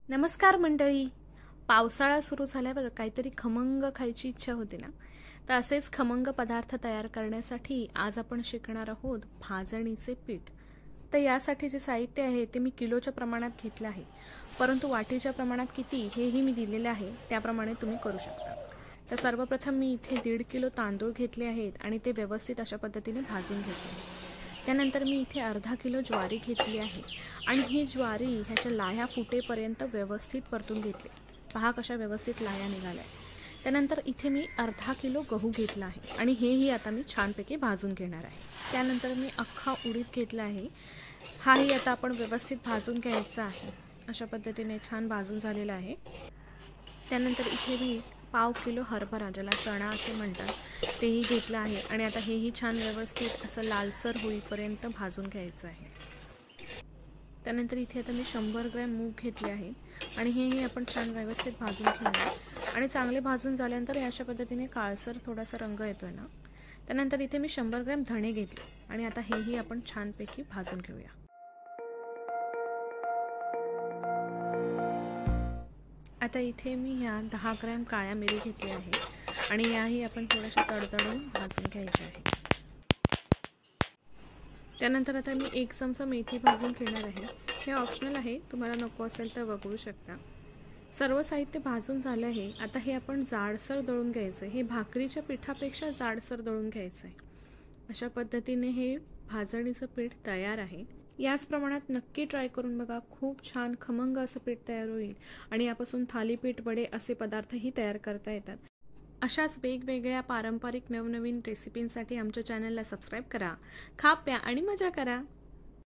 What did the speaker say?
नमस्कार मंडळी. पावसाळा सुरू झाल्यावर काहीतरी खमंग खायची इच्छा होते ना. तर असेच खमंग पदार्थ तयार करण्यासाठी आज आपण शिकणार आहोत भाजणीचे पीठ. तर यासाठी जे साहित्य आहे ते मी किलोच्या प्रमाणात घेतले आहे, परंतु वाटीच्या प्रमाणात किती हेही मी दिलेले आहे, त्याप्रमाणे तुम्ही करू शकता. तर सर्वप्रथम मी इथे 1.5 किलो तांदूळ घेतले आहेत आणि ते व्यवस्थित अशा पद्धतीने भाजून घेतले. त्यानंतर मी इथे अर्धा किलो ज्वारी घेतली आहे आणि ही ज्वारी ह्याच्या लाह्या फुटेपर्यंत व्यवस्थित परतून घेतली. पहा कशा व्यवस्थित लाह्या निघाल्या. त्यानंतर इथे मी अर्धा किलो गहू घेतला आहे आणि हेही आता मी छानपैकी भाजून घेणार आहे. त्यानंतर मी अख्खा उडीद घेतला आहे, हाही आता आपण व्यवस्थित भाजून घ्यायचा आहे. अशा पद्धतीने छान भाजून झालेला आहे. त्यानंतर इथे मी 1/2 किलो हरभरा, ज्याला चणा असे म्हणतात, तेही घेतलं आहे आणि आता हेही छान व्यवस्थित असं लालसर होईपर्यंत भाजून घ्यायचं आहे. त्यानंतर इथे आता मी 100 ग्रॅम मूग घेतले आहे आणि हेही आपण छान व्यवस्थित भाजून घेऊया. आणि चांगले भाजून झाल्यानंतर अशा पद्धतीने काळसर थोडासा रंग येतोय ना. त्यानंतर इथे मी 100 ग्रॅम धणे घेतले आणि आता हेही आपण छानपैकी भाजून घेऊया. आता इथे मी ह्या 10 ग्रॅम काळ्या मिरी घेतली आहे आणि याही आपण थोड्याशा तडतडून भाजून घ्यायच्या आहे. त्यानंतर आता मी 1 चमचा मेथी भाजून घेणार आहे. हे ऑप्शनल आहे, तुम्हाला नको असेल तर वगळू शकता. सर्व साहित्य भाजून झालं आहे. आता हे आपण जाडसर दळून घ्यायचं आहे. हे भाकरीच्या पिठापेक्षा जाडसर दळून घ्यायचं आहे. अशा पद्धतीने हे भाजणीचं पीठ तयार आहे. याच प्रमाणात नक्की ट्राय करून बघा. खूप छान खमंग असं पीठ तयार होईल आणि यापासून थालीपीठ, वडे असे पदार्थही तयार करता येतात. अशाच वेगवेगळ्या पारंपरिक नवनवीन रेसिपींसाठी आमच्या चॅनलला सबस्क्राईब करा. खा, प्या आणि मजा करा.